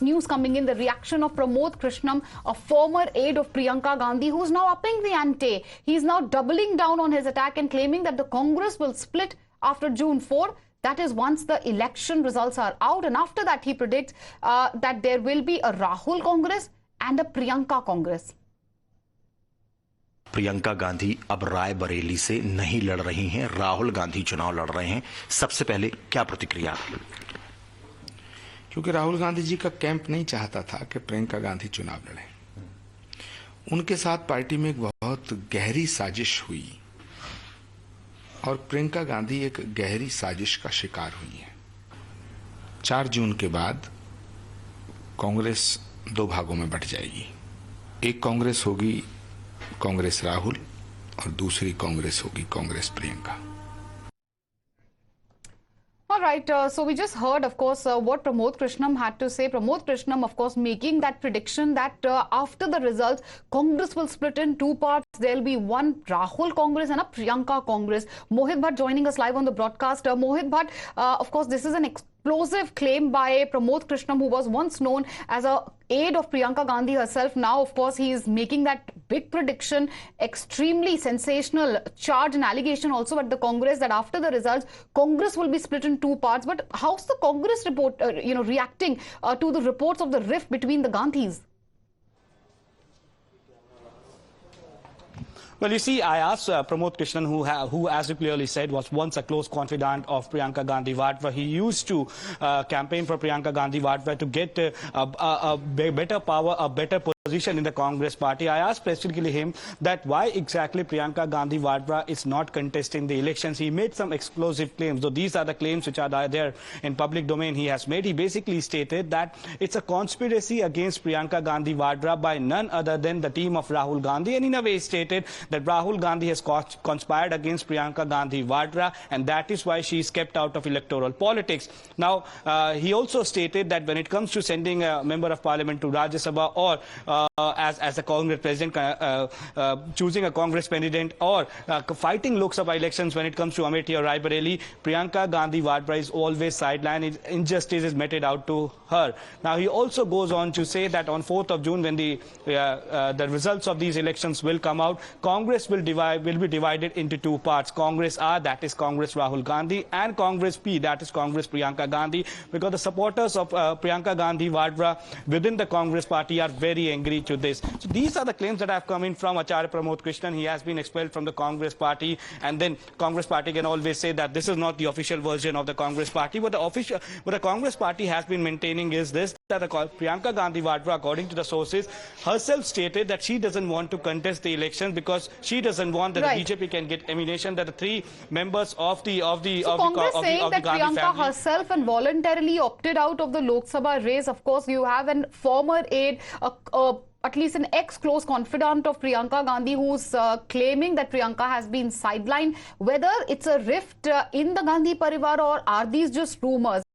News coming in, the reaction of Pramod Krishnam, a former aide of Priyanka Gandhi, who's now upping the ante. He's now doubling down on his attack and claiming that the Congress will split after June 4. That is once the election results are out. And after that, he predicts that there will be a Rahul Congress and a Priyanka Congress. Priyanka Gandhi अब रायबरेली से नहीं लड़ रही हैं, राहुल गांधी चुनाव लड़ रहे हैं। सबसे पहले क्या प्रतिक्रिया? क्योंकि राहुल गांधी जी का कैंप नहीं चाहता था कि प्रियंका गांधी चुनाव लड़े। उनके साथ पार्टी में एक बहुत गहरी साजिश हुई और प्रियंका गांधी एक गहरी साजिश का शिकार हुई है। 4 जून के बाद कांग्रेस 2 भागों में बंट जाएगी। एक कांग्रेस होगी कांग्रेस राहुल और दूसरी कांग्रेस होगी Congress Priyanka. All right, so we just heard, of course, what Pramod Krishnam had to say. Pramod Krishnam, of course, making that prediction that after the results, Congress will split in 2 parts. There'll be one Rahul Congress and a Priyanka Congress. Mohit Bhatt joining us live on the broadcast. Mohit Bhatt, of course, this is an explosive claim by Pramod Krishnam, who was once known as a aide of Priyanka Gandhi herself. Now, of course, he is making that big prediction, extremely sensational charge and allegation also at the Congress that after the results, Congress will be split in 2 parts. But how's the Congress report, reacting to the reports of the rift between the Gandhis? Well, you see, I asked Pramod Krishnan, who, as you clearly said, was once a close confidant of Priyanka Gandhi Vadva. He used to campaign for Priyanka Gandhi Vadva to get a better power, a better position in the Congress party. I asked specifically him that why exactly Priyanka Gandhi Vadva is not contesting the elections. He made some explosive claims, though these are the claims which are there in public domain he has made. He basically stated that it's a conspiracy against Priyanka Gandhi Vadva by none other than the team of Rahul Gandhi, and in a way stated that Rahul Gandhi has conspired against Priyanka Gandhi Vadra, and that is why she is kept out of electoral politics. Now, he also stated that when it comes to sending a member of parliament to Rajya Sabha or as a Congress president, choosing a Congress president or fighting Lok Sabha elections when it comes to Amethi or Raebareli, Priyanka Gandhi Vadra is always sidelined. Injustice is meted out to her. Now, he also goes on to say that on 4th of June, when the results of these elections will come out, Congress will be divided into 2 parts. Congress R, that is Congress Rahul Gandhi, and Congress P, that is Congress Priyanka Gandhi, because the supporters of Priyanka Gandhi Vadra within the Congress party are very angry to this. So these are the claims that have come in from Acharya Pramod Krishnan. He has been expelled from the Congress party, and then Congress party can always say that this is not the official version of the Congress party. What the Congress party has been maintaining is this, that Priyanka Gandhi Vadra, according to the sources, herself stated that she doesn't want to contest the election because she doesn't want that the BJP can get ammunition, that the 3 members of the Congress saying that Gandhi Priyanka family herself and voluntarily opted out of the Lok Sabha race. Of course, you have a former aide, at least an ex-close confidant of Priyanka Gandhi, who's claiming that Priyanka has been sidelined. Whether it's a rift in the Gandhi Parivar or are these just rumors?